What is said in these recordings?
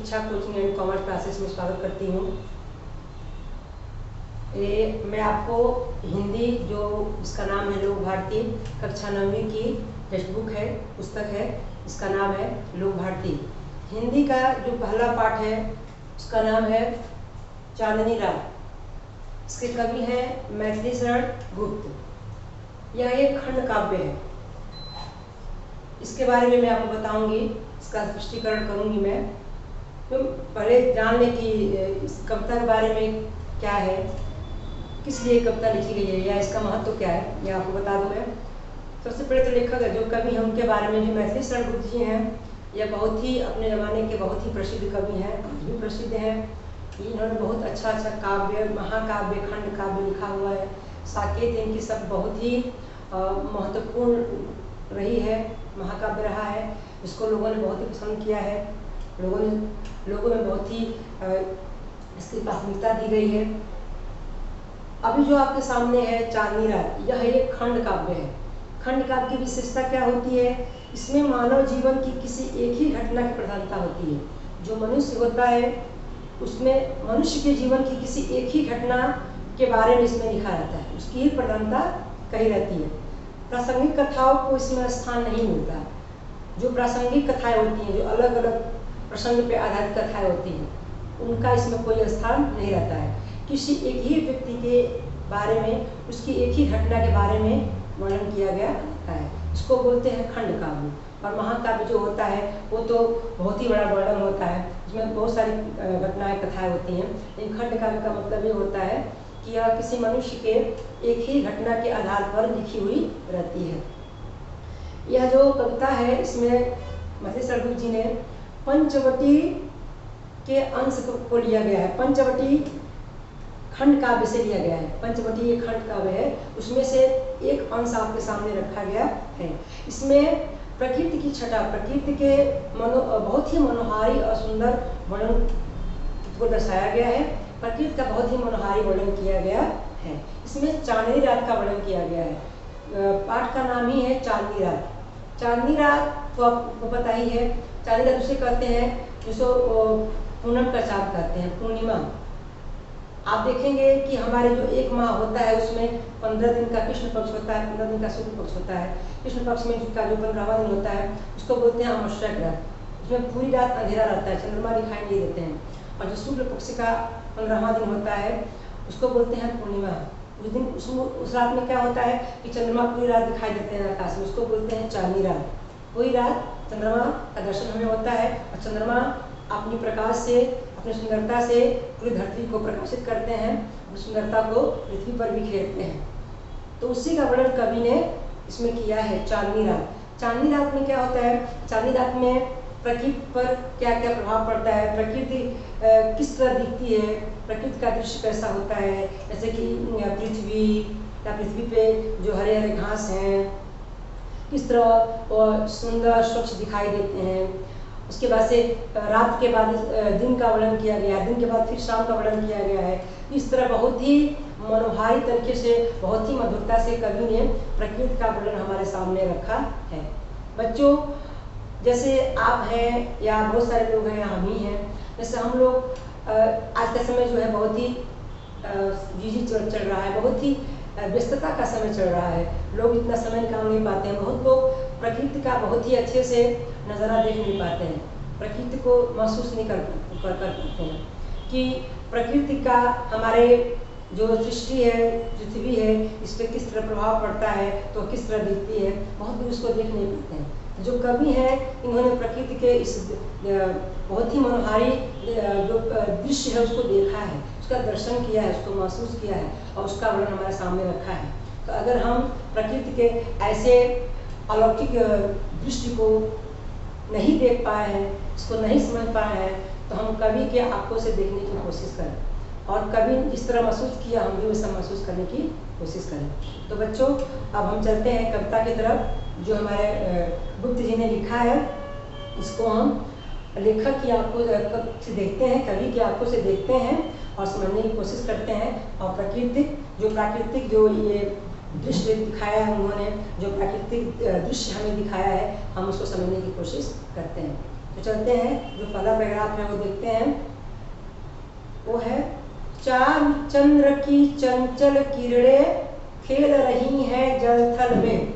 शिक्षा coaching and commerce classes में स्वागत करती हूँ। मैं आपको हिंदी जो इसका नाम है लोक भारती कक्षा 9वीं की टेक्स्ट बुक है, पुस्तक है, इसका नाम है लोक भारती। हिंदी का जो पहला पाठ है उसका नाम है चांदनी रात। इसके कवि हैं मैथिली शरण गुप्त। यह एक खंड काव्य है। इसके बारे में मैं आपको बताऊंगी, इसका स्पष्टीकरण करूंगी मैं। तो पहले जान लें कि इस कविता के बारे में क्या है, किस लिए कविता लिखी गई है या इसका महत्व क्या है, यह आपको बता दूं मैं। सबसे पहले तो लेखक जो कवि हैं उनके बारे में, जो मैथिली शरण गुप्त जी हैं, यह बहुत ही अपने ज़माने के बहुत ही प्रसिद्ध कवि हैं, आज भी प्रसिद्ध हैं। इन्होंने बहुत अच्छा काव्य, महाकाव्य, खंड काव्य लिखा हुआ है। साकेत इनकी सब बहुत ही महत्वपूर्ण रही है, महाकाव्य रहा है, जिसको लोगों ने बहुत ही पसंद किया है। लोगों में बहुत ही इसकी प्राथमिकता दी गई है। अभी जो आपके सामने है चांदनी रात, यह एक खंड काव्य है। खंड काव्य की विशेषता क्या होती है? इसमें मानव जीवन की किसी एक ही घटना की प्रधानता होती है। जो मनुष्य होता है उसमें मनुष्य के जीवन की किसी एक ही घटना के बारे में इसमें लिखा रहता है, उसकी ही प्रधानता कही रहती है। प्रासंगिक कथाओं को इसमें स्थान नहीं मिलता। जो प्रासंगिक कथाएं होती हैं, जो अलग अलग प्रसंग पे आधारित कथाएं होती हैं, उनका इसमें कोई स्थान नहीं रहता है। किसी एक ही व्यक्ति के बारे में, उसकी एक ही घटना के बारे में वर्णन किया गया है, इसको बोलते हैं खंड काव्य। और महाकाव्य जो होता है वो तो बहुत ही बड़ा वर्णन होता है, उसमें बहुत सारी घटनाएं, कथाएं होती हैं। लेकिन खंड काव्य का मतलब ये होता है कि यह किसी मनुष्य के एक ही घटना के आधार पर लिखी हुई रहती है। यह जो कविता है, इसमें मैथिली शरण गुप्त जी ने पंचवटी के अंश को लिया गया है। पंचवटी खंड काव्य से लिया गया है। पंचवटी एक खंड काव्य है, उसमें से एक अंश आपके सामने रखा गया है। इसमें प्रकृति की छटा, प्रकृति के बहुत ही मनोहारी और सुंदर वर्णन को दर्शाया गया है। प्रकृति का बहुत ही मनोहारी वर्णन किया गया है। इसमें चांदनी रात का वर्णन किया गया है। पाठ का नाम ही है चांदनी रात। चांदनी रात तो आपको पता ही है, चांदनी रात उसे कहते हैं जिसको पूनम का चाँद कहते हैं, पूर्णिमा। आप देखेंगे कि हमारे जो एक माह होता है उसमें 15 दिन का कृष्ण पक्ष होता है, 15 दिन का शुक्ल पक्ष होता है। कृष्ण पक्ष में का जो 15वां दिन होता है उसको बोलते हैं अमावस्या रात। उसमें पूरी रात अंधेरा रहता है, चंद्रमा दिखाई नहीं देते हैं। और जो शुक्ल पक्ष का 15वां दिन होता है उसको बोलते हैं पूर्णिमा। उस दिन उस रात में क्या होता है कि चंद्रमा पूरी रात दिखाई देते हैं आकाश में, उसको बोलते हैं चांदनी रात। पूरी रात चंद्रमा का दर्शन हमें होता है और चंद्रमा अपनी प्रकाश से, अपनी सुंदरता से पूरी धरती को प्रकाशित करते हैं, उस सुंदरता को पृथ्वी पर बिखेरते हैं। तो उसी का वर्णन कवि ने इसमें किया है, चांदनी रात। चांदनी रात में क्या होता है? चांदनी रात में प्रकृति पर क्या क्या प्रभाव पड़ता है, प्रकृति किस तरह दिखती है, प्रकृति का दृश्य कैसा होता है। जैसे कि पृथ्वी पे जो हरे हरे घास हैं किस तरह सुंदर स्वच्छ दिखाई देते हैं। उसके बाद से रात के बाद दिन का वर्णन किया गया है, दिन के बाद फिर शाम का वर्णन किया गया है। इस तरह बहुत ही मनोहारी तरीके से, बहुत ही मधुरता से कवि ने प्रकृति का वर्णन हमारे सामने रखा है। बच्चों, जैसे आप हैं या बहुत सारे लोग हैं, हम ही हैं, जैसे हम लोग आज का समय जो है बहुत ही बिजी चल रहा है, बहुत ही व्यस्तता का समय चल रहा है। लोग इतना समय निकाल नहीं पाते हैं। बहुत लोग प्रकृति का बहुत ही अच्छे से नज़ारा देख नहीं पाते हैं, प्रकृति को महसूस नहीं कर पाते हैं कि प्रकृति का हमारे जो सृष्टि है, पृथ्वी है, इस पर किस तरह प्रभाव पड़ता है, तो किस तरह दिखती है। बहुत लोग इसको देख नहीं पाते हैं। जो कवि हैं इन्होंने प्रकृति के इस बहुत ही मनोहारी जो दृश्य है उसको देखा है, उसका दर्शन किया है, उसको महसूस किया है और उसका वर्णन हमारे सामने रखा है। तो अगर हम प्रकृति के ऐसे अलौकिक दृष्टि को नहीं देख पाए हैं, इसको नहीं समझ पाए हैं, तो हम कवि के आंखों से देखने की कोशिश करें और कवि जिस तरह महसूस किया हम भी वैसा महसूस करने की कोशिश करें। तो बच्चों, अब हम चलते हैं कविता की तरफ जो हमारे गुप्त जी ने लिखा है। इसको हम लेखक की आंखों से देखते हैं, कवि की आंखों से देखते हैं और समझने की कोशिश करते हैं। और प्राकृतिक जो ये दृश्य दिखाया है उन्होंने, जो प्राकृतिक दृश्य हमें दिखाया है, हम उसको समझने की कोशिश करते हैं। तो चलते हैं, जो पहला पैराग्राफ है वो देखते हैं। वो है, चारु चंद्र की चंचल किरणें खेल रही हैं जल थल में।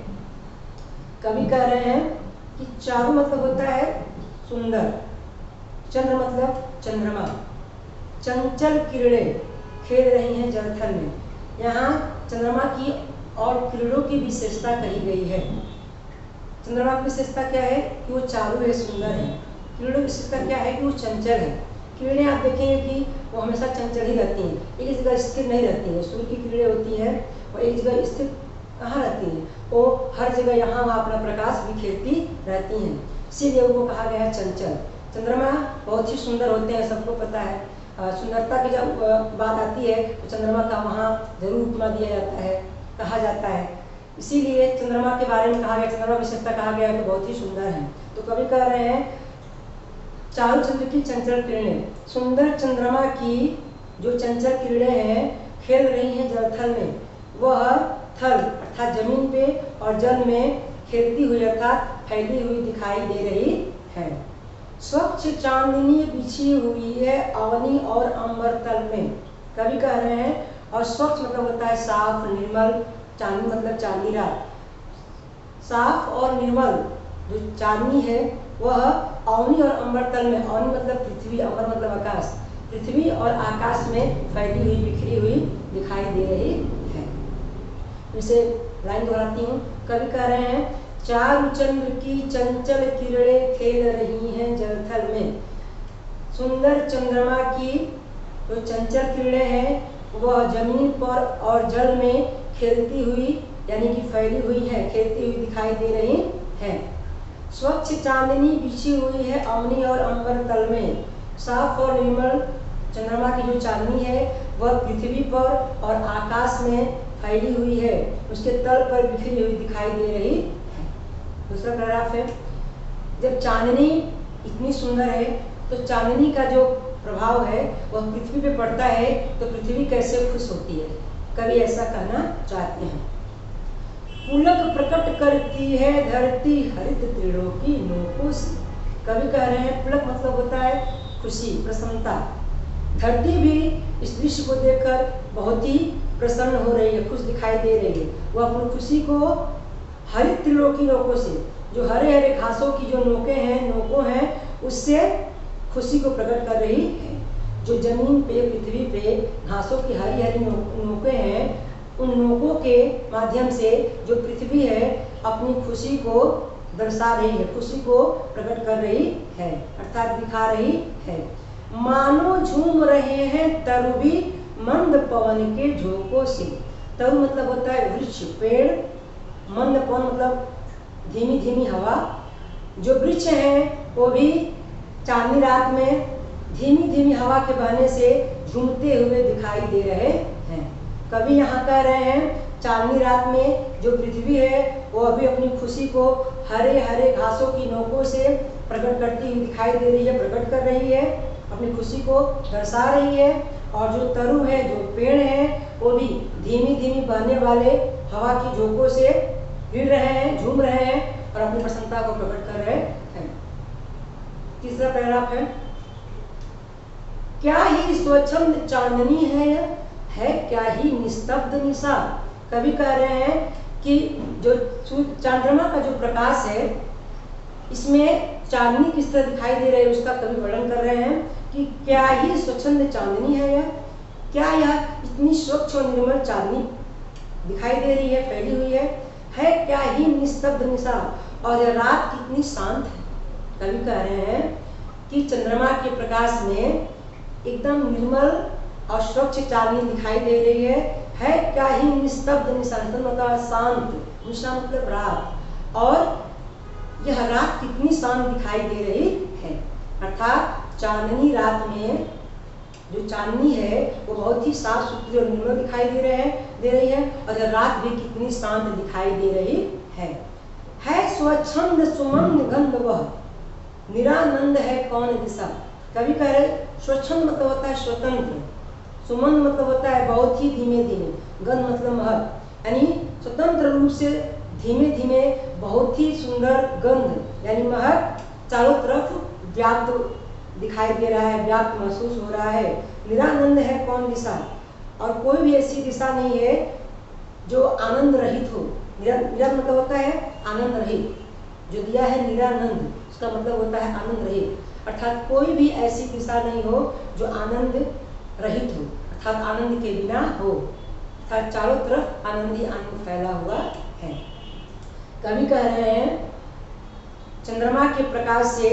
कवि कह रहे हैं कि चारु मतलब होता है सुंदर, चंद्र मतलब चंद्रमा, चंचल किरणें खेल रही हैं जल थल में। यहाँ चंद्रमा की और किरणों की विशेषता कही गई है। चंद्रमा की विशेषता क्या है कि वो चारु है, सुंदर है। किरणों की विशेषता क्या है कि वो चंचल है। किरणें आप देखेंगे कि वो हमेशा चंचल ही रहती हैं, एक जगह स्थिर नहीं रहती हैं। सूर्य की किरणें होती हैं और एक जगह स्थिर कहाँ रहती हैं, वो हर जगह यहाँ वहाँ अपना प्रकाश बिखेरती रहती हैं, इसीलिए उनको कहा गया है चंचल। चंद्रमा बहुत ही सुंदर होते हैं, सबको पता है। सुंदरता की जब बात आती है तो चंद्रमा का वहाँ जरूर उपमा दिया जाता है, कहा जाता है। इसीलिए चंद्रमा के बारे में कहा गया, चंद्रमा विशेषता कहा गया है तो बहुत ही सुंदर है। तो कवि कह रहे हैं, चारु चंद्र की चंचल किरणें, सुंदर चंद्रमा की जो चंचल किरणें हैं खेल रही हैं जलथल में। वह थल अर्थात जमीन पे और जल में खेलती हुई अर्थात फैली हुई दिखाई दे रही है। स्वच्छ चांदनी बिछी हुई है अवनी और अंबर तल में। कवि कह रहे हैं, और स्वच्छ मतलब होता है साफ निर्मल, चांदनी मतलब चांदनी रात। साफ और निर्मल जो चांदनी है वह अवनी और अंबर तल में, अवनी मतलब पृथ्वी, अंबर मतलब आकाश, पृथ्वी और आकाश में फैली हुई बिखरी हुई दिखाई दे रही है। इसे लाइन दोहराती हूँ। कवि कह रहे हैं, चारु चंद्र की चंचल किरणें खेल रही हैं जलथल में। सुंदर चंद्रमा की जो चंचल किरणें हैं वह जमीन पर और जल में खेलती हुई यानी कि फैली हुई है, खेलती हुई दिखाई दे रही है। स्वच्छ चांदनी बिछी हुई है अवनी और अंबर तल में। साफ और निर्मल चंद्रमा की जो चांदनी है वह पृथ्वी पर और आकाश में फैली हुई है, उसके तल पर बिखरी हुई दिखाई दे रही है। दूसरा पैराग्राफ है, जब चांदनी इतनी सुंदर है तो चांदनी का जो प्रभाव है वह पृथ्वी पे पड़ता है तो पृथ्वी कैसे खुश होती है। कवि ऐसा कहना चाहते हैं, पुलक प्रकट करती है धरती हरित तृणों की नोकों से। कवि कह रहे हैं, पुलक मतलब होता है खुशी, प्रसन्नता। धरती भी इस दृश्य को देखकर बहुत ही प्रसन्न हो रही है, खुश दिखाई दे रही है। वह अपनी खुशी को हरित तृणों की नोकों से, जो हरे हरे घासों की जो नोकों हैं उससे खुशी को प्रकट कर रही है। जो जमीन पे पृथ्वी पे घासों की हरी हरी नोकें हैं, उन नोकों के माध्यम से जो पृथ्वी है अपनी खुशी को दर्शा रही है, खुशी को प्रकट कर रही है अर्थात दिखा रही है। मानो झूम रहे हैं तरु भी मंद पवन के झोंकों से। तरु मतलब होता है वृक्ष, पेड़, मंद पवन मतलब धीमी धीमी हवा। जो वृक्ष हैं वो भी चांदनी रात में धीमी धीमी हवा के बहने से झूमते हुए दिखाई दे रहे हैं। कवि यहाँ कह रहे हैं, चांदनी रात में जो पृथ्वी है वो अभी अपनी खुशी को हरे हरे घासों की नोकों से प्रकट करती हुई दिखाई दे रही है, प्रकट कर रही है, अपनी खुशी को दर्शा रही है। और जो तरु है, जो पेड़ है, वो भी धीमी धीमी बहने वाले हवा की झोंकों से हिल रहे हैं, झूम रहे हैं और अपनी प्रसन्नता को प्रकट कर रहे हैं। तीसरा पैराग्राफ है, क्या ही स्वच्छंद चांदनी है क्या ही निस्तब्ध निशा। कवि कह रहे हैं कि जो चंद्रमा का जो प्रकाश है इसमें चांदनी किस तरह दिखाई दे रही है उसका कवि वर्णन कर रहे हैं कि क्या ही स्वच्छंद चांदनी है यह, क्या यह इतनी स्वच्छ और निर्मल चांदनी दिखाई दे रही है, फैली हुई है क्या ही निस्तब्ध निशा, और यह रात कितनी शांत है। कवि कह रहे हैं कि चंद्रमा के प्रकाश में एकदम निर्मल और स्वच्छ चांदनी दिखाई दे रही है क्या ही निस्तब्ध निशा, मतलब शांत, निशा मतलब रात, और यह रात कितनी शांत दिखाई दे रही है। अर्थात चांदनी रात में जो चांदनी है वो बहुत ही साफ सुथरी और निर्मल दिखाई दे रही है और यह रात भी कितनी शांत दिखाई दे रही है स्वच्छंद सुमंद गंध वह, निरानंद है कौन दिशा। कवि कह रहे स्वच्छंद मतलब होता है स्वतंत्र, सुमंद मतलब होता है बहुत ही धीमे धीमे, गंध मतलब महक, यानी स्वतंत्र रूप से धीमे धीमे बहुत ही सुंदर गंध यानी महक चारों तरफ व्याप्त दिखाई दे रहा है, व्याप्त महसूस हो रहा है। निरानंद है कौन दिशा, और कोई भी ऐसी दिशा नहीं है जो आनंद रहित हो। निरानंद मतलब होता है आनंद रहित, जो दिया है निरानंद उसका मतलब होता है आनंद रहित, अर्थात कोई भी ऐसी दिशा नहीं हो जो आनंद रहित हो, अर्थात आनंद के बिना हो, अर्थात चारों तरफ आनंद ही आनंद फैला हुआ है। कवि कह रहे हैं चंद्रमा के प्रकाश से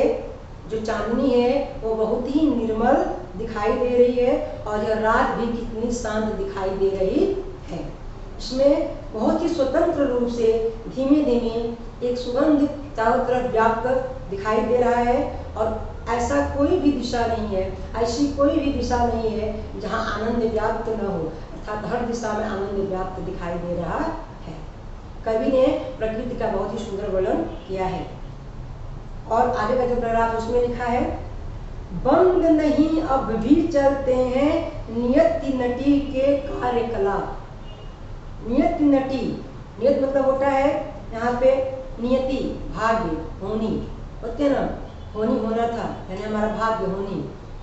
जो चांदनी है वो बहुत ही निर्मल दिखाई दे रही है, और यह रात भी कितनी शांत दिखाई दे रही है। इसमें बहुत ही स्वतंत्र रूप से धीमे धीमे एक सुगंध चारों तरफ व्याप्त दिखाई दे रहा है, और ऐसा कोई भी दिशा नहीं है, ऐसी कोई भी दिशा नहीं है जहाँ आनंद व्याप्त न हो, अर्थात हर दिशा में आनंद व्याप्त दिखाई दे रहा है। कवि ने प्रकृति का बहुत ही सुंदर वर्णन किया है। और आगे का जो पैराग्राफ उसमें लिखा है, बंद नहीं अब भी चलते हैं नियति नटी के कार्यकलाप। नियति नटी, नियत मतलब होता है यहाँ पे नियति, भाग्य, होनी, होते ना, होनी होना था, यानी हमारा भाग्य होनी।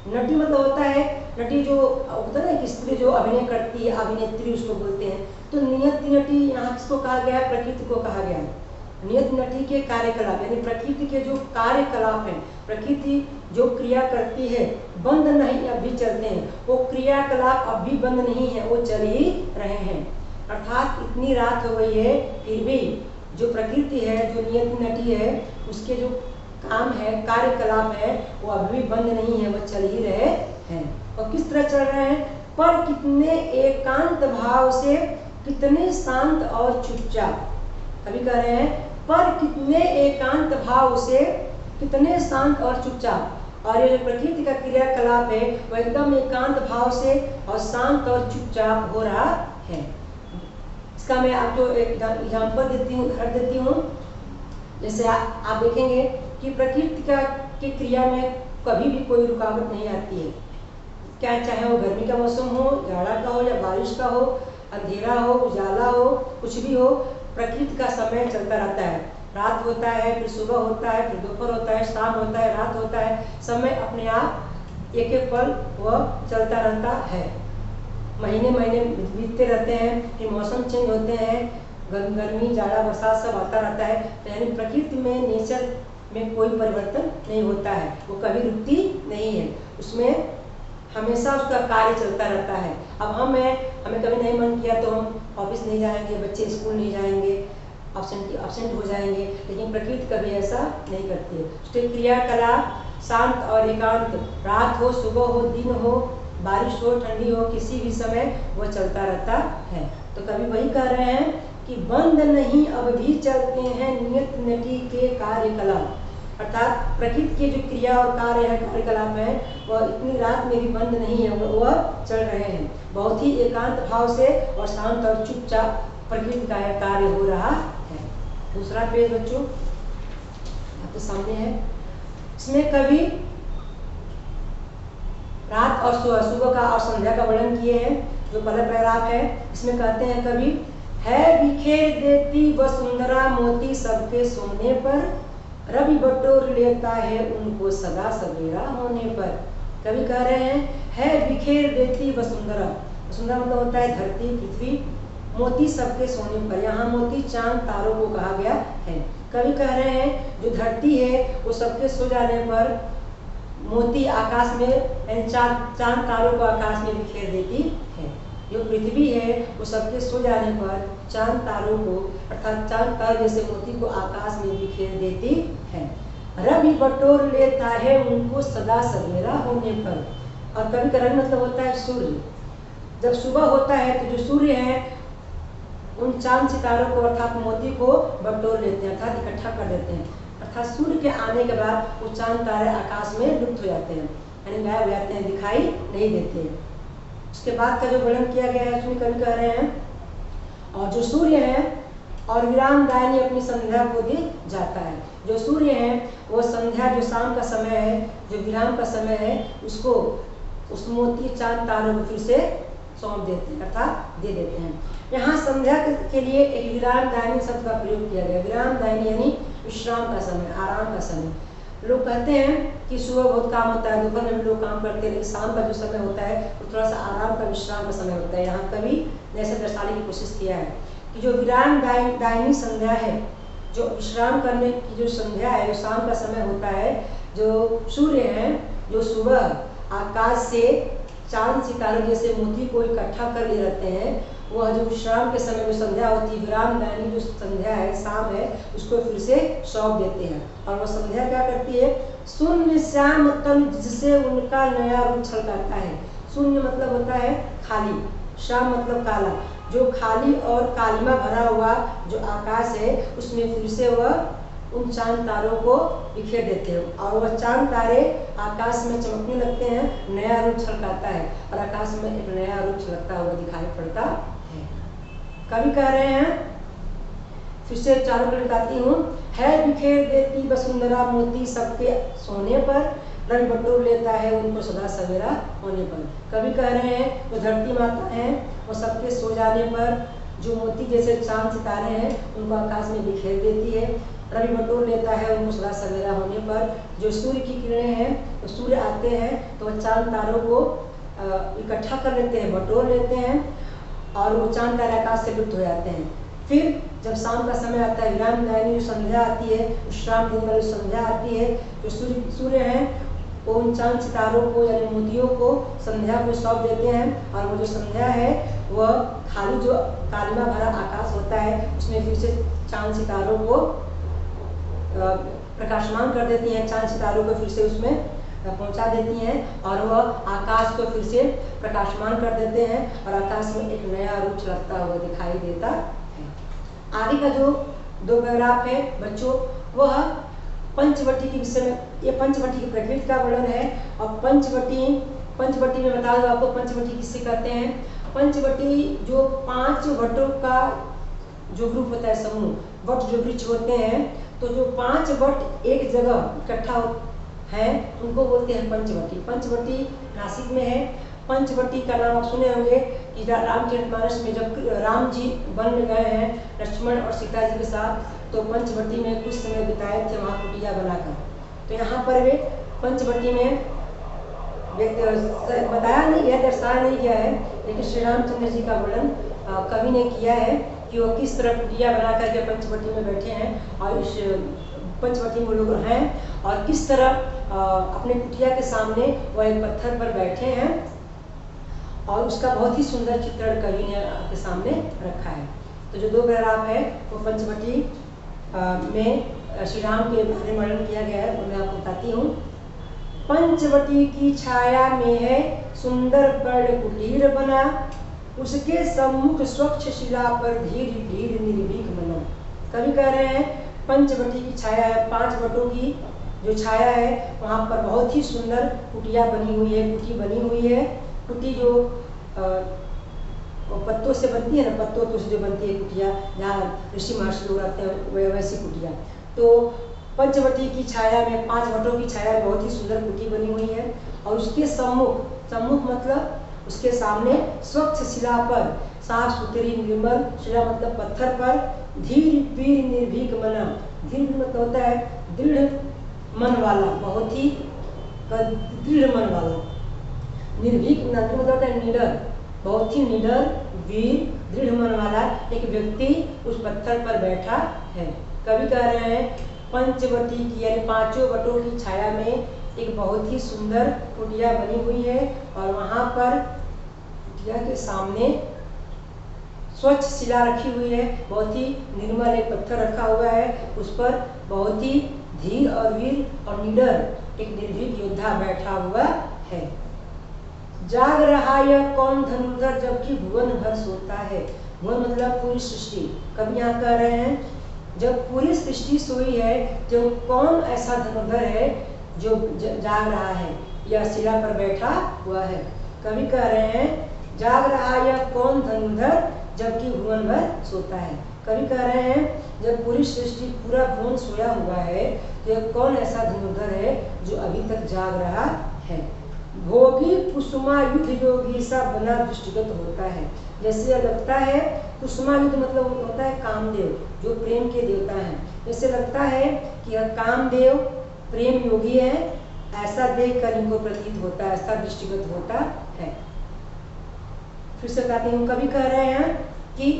नटी मतलब होता है, नटी जो होता है ना कि स्त्री जो अभिनय करती है, अभिनेत्री उसको बोलते हैं। तो नियति नटी यहाँ किसको कहा गया है, प्रकृति को कहा गया है। नियत नटी के कार्यकलाप यानी प्रकृति के जो कार्यकलाप हैं, प्रकृति जो क्रिया करती है, बंद नहीं अब भी चलते हैं, वो क्रियाकलाप अब भी बंद नहीं है, वो चल ही रहे हैं। अर्थात इतनी रात हो गई है फिर भी जो प्रकृति है, जो नियत नटी है, उसके जो काम है, कार्यकलाप है, वो अभी भी बंद नहीं है, वो चल ही रहे हैं। और किस तरह चल रहे हैं, पर कितने एकांत भाव से, कितने शांत और चुपचाप। अभी कह रहे हैं पर कितने एकांत भाव से, कितने शांत और चुपचाप। और ये जो प्रकृति का क्रियाकलाप है वो एकदम एकांत भाव से और शांत और चुपचाप हो रहा है। इसका मैं आपको एक एग्जाम्पल देती हूँ, उदाहरण देती हूँ। जैसे आप देखेंगे कि प्रकृति की क्रिया में कभी भी कोई रुकावट नहीं आती है, क्या चाहे वो गर्मी का मौसम हो, जाड़ा का हो या बारिश का हो, अंधेरा हो, उजाला हो, कुछ भी हो, प्रकृति का समय चलता रहता है। रात होता है, फिर सुबह होता है, फिर दोपहर होता है, शाम होता है, रात होता है, समय अपने आप एक एक पल वह चलता रहता है। महीने महीने बीतते रहते हैं, फिर मौसम चेंज होते हैं, गर्मी, जाड़ा, बरसात सब आता रहता है। तो यानी प्रकृति में, नेचर में कोई परिवर्तन नहीं होता है, वो कभी रुकती नहीं है, उसमें हमेशा उसका कार्य चलता रहता है। अब हमें कभी नहीं मन किया तो हम ऑफिस नहीं जाएंगे, बच्चे स्कूल नहीं जाएंगे, absent हो जाएंगे, लेकिन प्रकृति कभी ऐसा नहीं करती है। उसके क्रियाकलाप शांत और एकांत, रात हो, सुबह हो, दिन हो, बारिश हो, ठंडी हो, किसी भी समय वो चलता रहता है। तो कभी वही कह रहे हैं कि बंद नहीं अब भी चलते हैं नियत नटी के कार्यकलाप, अर्थात प्रकृति के जो क्रिया और कार्य है, कार्यकलाप है, वह इतनी रात में भी बंद नहीं है, वह चल रहे हैं। बहुत ही एकांत भाव से और शांत और चुपचाप प्रकृति का यह कार्य हो रहा है। दूसरा पेज बच्चों आपके सामने है। इसमें कभी रात और सुबह का और संध्या का वर्णन किए हैं। जो पहला पैराग्राफ है इसमें कहते हैं कभी, है बिखेर देती वसुंधरा मोती सबके सोने पर, रवि बटोर लेता है उनको सदा सवेरा होने पर। कवि कह रहे हैं है बिखेर देती वसुंधरा, वसुंधरा मतलब होता है धरती, पृथ्वी, मोती सबके सोने पर, यहाँ मोती चांद तारों को कहा गया है। कवि कह रहे हैं जो धरती है वो सबके सो जाने पर मोती आकाश में, चांद तारों को आकाश में बिखेर देती है। जो पृथ्वी है वो सबके सो जाने पर चांद तारों को, अर्थात चांद तार जैसे मोती को आकाश में बिखेर देती है। रवि बटोर लेता है उनको सदा सवेरा होने पर। और कभी का रंग मतलब होता है सूर्य। जब सुबह होता है तो जो सूर्य है उन चांद सितारों को अर्थात मोती को बटोर लेते हैं, अर्थात इकट्ठा कर देते हैं। अर्थात सूर्य के आने के बाद वो चांद तारे आकाश में लुप्त हो जाते हैं, यानी गायब हो जाते हैं, दिखाई नहीं देते हैं। उसके बाद का जो वर्णन किया गया है उसमें कवि कह रहे हैं और जो सूर्य है और विरामदायिनी अपनी संध्या को दे जाता है। जो सूर्य है वो संध्या, जो शाम का समय है, जो विराम का समय है, उसको उस मोती चांद तारों को फिर से सौंप देते हैं, अर्थात दे देते हैं। यहाँ संध्या के लिए एक विरामदायिनी शब्द का प्रयोग किया गया। विरामदायिनी यानी विश्राम का समय, आराम का समय। लोग कहते हैं कि सुबह बहुत काम होता है, दोपहर में भी लोग काम करते हैं, लेकिन शाम का जो समय होता है वो थोड़ा सा आराम का, विश्राम का समय होता है। यहाँ कवि ने ऐसा दर्शाने की कोशिश किया है कि जो विराम दायनी संध्या है, जो विश्राम करने की जो संध्या है, जो शाम का समय होता है, जो सूर्य हैं जो सुबह आकाश से चांद सितारों जैसे मोती को इकट्ठा कर लिए रहते हैं, वह जो विश्राम के समय जो संध्या होती है, विराम दायनी जो संध्या है, शाम है, उसको फिर से सौंप देते हैं। और वह संध्या क्या करती है? शून्य श्याम तन जिससे उनका नया रूप छलकाता है। शून्य मतलब होता है खाली, श्याम मतलब काला। जो खाली और कालिमा भरा हुआ जो आकाश है, उसमें फिर से वह उन चांद तारों को बिखेर देते हैं और वह चांद तारे आकाश में चमकने लगते हैं, नया रूप छलकाता है और आकाश में एक नया रूप छलकता हुआ दिखाई पड़ता है। कवि कह रहे हैं, फिर से चारों को बताती हूँ, है बिखेर देती वसुंधरा मोती सबके सोने पर, रंग बटोर लेता है उनको सदा सवेरा होने पर। कवि कह रहे हैं जो धरती माता है वो सबके सो जाने पर जो मोती जैसे चांद सितारे हैं उनको आकाश में बिखेर देती है, रवि बटोर लेता है उनको सदा सवेरा होने पर। जो सूर्य की किरणें हैं, तो सूर्य आते हैं तो वह चांद तारों को इकट्ठा कर लेते हैं, बटोर लेते हैं और वो चांद तारे आकाश से लुप्त हो जाते हैं। फिर जब शाम का समय आता है, विराम दायनी जो संध्या आती है, विश्राम दिन वाली संध्या आती है, जो सूर्य हैं वो उन चांद सितारों को यानी मोतियों को संध्या को सौंप देते हैं और वो जो संध्या है वह खाली जो कालिमा भरा आकाश होता है उसमें फिर से चांद सितारों को प्रकाशमान कर देती हैं, चांद सितारों को फिर से उसमें पहुंचा देती हैं और वह आकाश को फिर से प्रकाशमान कर देते हैं और आकाश में एक नया रूप छलकता हुआ दिखाई देता है। आगे का जो दो पैराग्राफ है बच्चों, वह पंचवटी के विषय में, ये पंचवटी की प्रकृति का वर्णन है। और पंचवटी में बता दो आपको पंचवटी किससे कहते हैं। पंचवटी जो 5 वटों का जो ग्रुप होता है, समूह, वट जो वृक्ष होते हैं, तो जो 5 वट एक जगह इकट्ठा है उनको बोलते हैं पंचवटी। पंचवटी नासिक में है। पंचवटी का नाम आप सुने होंगे कि रामचरितमानस में जब राम जी वन में गए हैं लक्ष्मण और सीता जी के साथ, तो पंचवटी में कुछ समय बिताए थे वहाँ कुटिया बनाकर। तो यहाँ पर वे पंचवटी में बताया नहीं गया, दर्शाया नहीं गया है, लेकिन श्री रामचंद्र जी का वर्णन कवि ने किया है कि वो किस तरह कुटिया बना करके पंचवटी में बैठे हैं और इस पंचवटी में लोग हैं और किस तरह अपने कुटिया के सामने वो एक पत्थर पर बैठे हैं और उसका बहुत ही सुंदर चित्रण कवि ने आपके सामने रखा है। तो जो 2 पैराग्राफ है वो पंचवटी में श्री राम के बारे में वर्णन किया गया है, वो मैं आपको बताती हूँ। पंचवटी की छाया में है सुंदर पर्ण कुटीर बना, उसके सम्मुख स्वच्छ शिला पर धीर धीर निर्भीक मना। कवि कह रहे हैं पंचवटी की छाया है, 5 वटों की जो छाया है, वहाँ पर बहुत ही सुंदर कुटिया बनी हुई है, कुटी बनी हुई है। कुटी जो पत्तों से बनती है ना, पत्तों से जो बनती है कुटिया, जहाँ ऋषि महर्षि लोग रहते हैं वैसी कुटिया। तो पंचवटी की छाया में 5 वटों की छाया बहुत ही सुंदर कुटी बनी हुई है और उसके सम्मुख मतलब उसके सामने स्वच्छ शिला पर, साफ सुथरी निर्मल शिला मतलब पत्थर पर, धीर वीर निर्भीक मना, धीर मतलब होता है दृढ़ मन वाला, बहुत ही दृढ़ मन वाला, निर्भीक मतलब होता है निडर, बहुत ही निडर वीर दृढ़ मन वाला एक व्यक्ति उस पत्थर पर बैठा है। कवि कह रहे हैं पंचवटी की यानी 5 वटों की छाया में एक बहुत ही सुंदर कुटिया बनी हुई है और वहाँ पर कुटिया के सामने स्वच्छ शिला रखी हुई है, बहुत ही निर्मल एक पत्थर रखा हुआ है, उस पर बहुत ही धीर और वीर और निडर एक निर्भीक योद्धा बैठा हुआ है। जाग रहा यह कौन धनुर्धर जबकि भुवन भर सोता है। भुवन मतलब पूरी सृष्टि। कभी यहाँ कह रहे हैं जब पूरी सृष्टि सोई है, जो कौन ऐसा धनुर्धर है जो जाग रहा है या शिला पर बैठा हुआ है। कवि कह रहे हैं जाग रहा यह कौन धनुर्धर जबकि भुवन भर सोता है। कवि कह रहे हैं जब पूरी सृष्टि पूरा भुवन सोया हुआ है, तो यह कौन ऐसा धनुर्धर है जो अभी तक जाग रहा है। भोगी कुसुमा युद्ध योगी सा बना दृष्टिगत होता है। जैसे लगता है कुसुमा युद्ध मतलब होता है कामदेव, जो प्रेम के देवता हैं। जैसे लगता है कि यह कामदेव प्रेम योगी है, ऐसा देखकर इनको प्रतीत होता है, ऐसा दृष्टिगत होता है। फिर से कहते हैं, कवि कह रहे हैं कि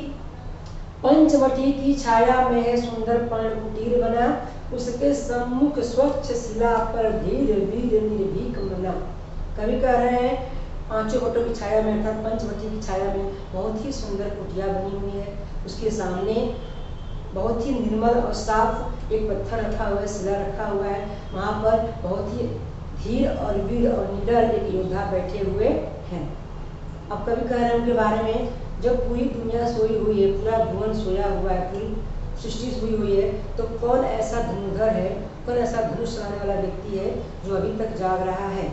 पंचवटी की छाया में है सुंदर पर्ण कुटीर बना, उसके सम्मुख स्वच्छ शिला पर धीर वीर निर्भीक मना। कवि कह रहे हैं पांचों वटों की छाया में अर्थात पंचवटी की छाया में बहुत ही सुंदर कुटिया बनी हुई है, उसके सामने बहुत ही निर्मल और साफ एक पत्थर रखा हुआ है, शिला रखा हुआ है, वहाँ पर बहुत ही धीर और वीर और निडर एक योद्धा बैठे हुए हैं। अब कवि कह रहे हैं उनके बारे में, जब पूरी दुनिया सोई हुई है, पूरा भुवन सोया हुआ है, पूरी सृष्टि हुई हुई है, तो कौन ऐसा धनुर्धर है, कौन ऐसा धनुष चलाने वाला व्यक्ति है जो अभी तक जाग रहा है।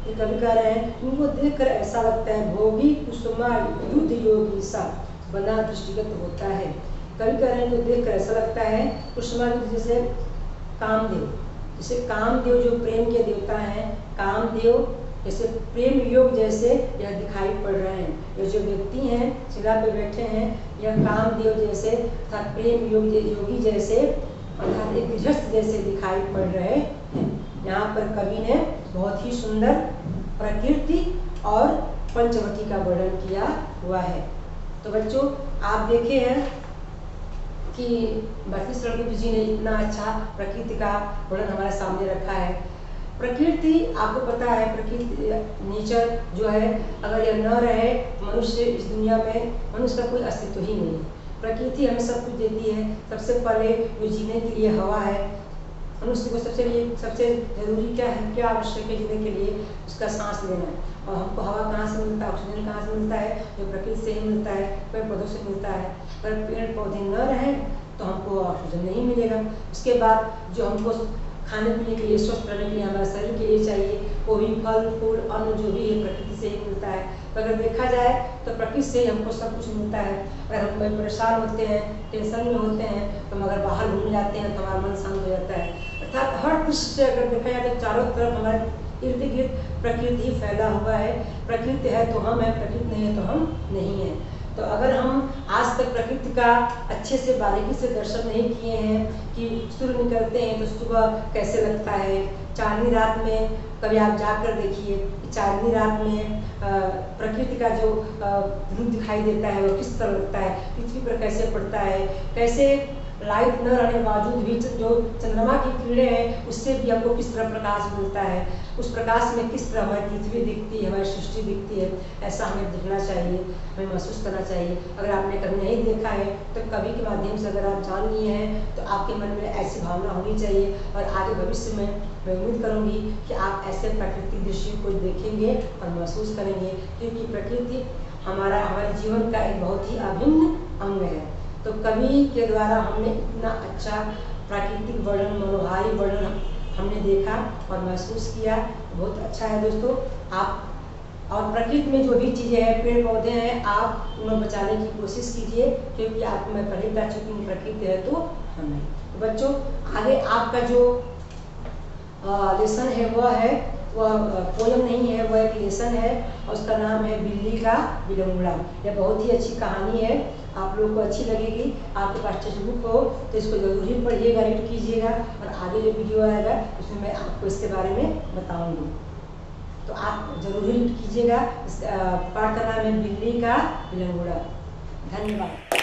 ये कवि कह रहे हैं, उनको देखकर ऐसा लगता है भोगी कुसुमा युद्ध योगी सा बना दृष्टिगत होता है। कवि कह रहे हैं, जो देखकर ऐसा लगता है कुसुमा युद्ध जैसे कामदेव, जैसे कामदेव जो प्रेम के देवता हैं, कामदेव जैसे प्रेम योग जैसे यह दिखाई पड़ रहे हैं। ये जो व्यक्ति हैं शिला पे बैठे हैं, यह कामदेव जैसे अर्थात प्रेम योग योगी जैसे अर्थात एक गृहस्थ जैसे दिखाई पड़ रहे हैं। यहाँ पर कवि ने बहुत ही सुंदर प्रकृति और पंचवटी का वर्णन किया हुआ है। तो बच्चों आप देखे हैं कि भारती शरण जी ने इतना अच्छा प्रकृति का वर्णन हमारे सामने रखा है। प्रकृति आपको पता है, प्रकृति नेचर जो है अगर यह न रहे मनुष्य इस दुनिया में, मनुष्य का कोई अस्तित्व ही नहीं है। प्रकृति हमें सब कुछ देती है। सबसे पहले जो जीने के लिए हवा है, मनुष्य को सबसे जरूरी क्या है, क्या आवश्यक है जीने के लिए, उसका सांस लेना है। और हमको हवा कहाँ से मिलता है, ऑक्सीजन कहाँ से मिलता है, जो प्रकृति से ही मिलता है, पेड़ पौधों से मिलता है। पर पेड़ पौधे न रहे तो हमको ऑक्सीजन नहीं मिलेगा। उसके बाद जो हमको खाने पीने के लिए, स्वस्थ रहने के लिए, हमारे शरीर के लिए चाहिए, वो भी फल फूल अन्न जो भी है प्रकृति से ही मिलता है। तो अगर देखा जाए तो प्रकृति से ही हमको सब कुछ मिलता है। अगर हम कोई परेशान होते हैं, टेंशन में होते हैं, तो हम अगर बाहर घूमने जाते हैं तो हमारा मन शांत हो जाता है। अर्थात हर दृष्टि से अगर देखा जाए तो चारों तरफ हमारे इर्द गिर्द प्रकृति ही फैला हुआ है। प्रकृति है तो हम हैं, प्रकृति नहीं है तो हम नहीं हैं। तो अगर हम आज तक प्रकृति का अच्छे से बारीकी से दर्शन नहीं किए हैं कि सूर्य निकलते हैं तो सुबह कैसे लगता है, चांदनी रात में कभी आप जाकर देखिए, चांदनी रात में प्रकृति का जो रूप दिखाई देता है वो किस तरह लगता है, पृथ्वी पर कैसे पड़ता है, कैसे लाइट न रहने के बावजूद भी जो चंद्रमा की किरणें हैं उससे भी हमको किस तरह प्रकाश मिलता है, उस प्रकाश में किस तरह हमारी पृथ्वी दिखती है, हमारी सृष्टि दिखती है, ऐसा हमें दिखना चाहिए, हमें महसूस करना चाहिए। अगर आपने कभी नहीं देखा है तो कवि के माध्यम से अगर आप जान लिए हैं तो आपके मन में ऐसी भावना होनी चाहिए। और आगे भविष्य में मैं उम्मीद करूँगी कि आप ऐसे प्राकृतिक दृश्यों को देखेंगे और महसूस करेंगे, क्योंकि प्रकृति हमारे जीवन का एक बहुत ही अभिन्न अंग है। तो कवि के द्वारा हमने इतना अच्छा प्राकृतिक वर्णन, मनोहारी वर्णन हमने देखा और महसूस किया, बहुत अच्छा है दोस्तों। आप और प्रकृति में जो भी चीज़ें हैं, पेड़ पौधे हैं, आप उन्हें बचाने की कोशिश कीजिए, क्योंकि आपको मैं पहले बता चुकी हूँ प्रकृति है तो हम नहीं। तो बच्चों आगे आपका जो लेसन है वह है, वह पोयम नहीं है, वह एक लेसन है और उसका नाम है बिल्ली का बिलंगड़ा। यह बहुत ही अच्छी कहानी है, आप लोगों को अच्छी लगेगी। आपके पास टेक्स्ट बुक हो तो इसको जरूर ही पढ़िएगा, रीड कीजिएगा, और आगे जो वीडियो आएगा उसमें मैं आपको इसके बारे में बताऊंगी, तो आप जरूर ही रीड कीजिएगा। इस पाठ का नाम है बिल्ली का बिलंगड़ा। धन्यवाद।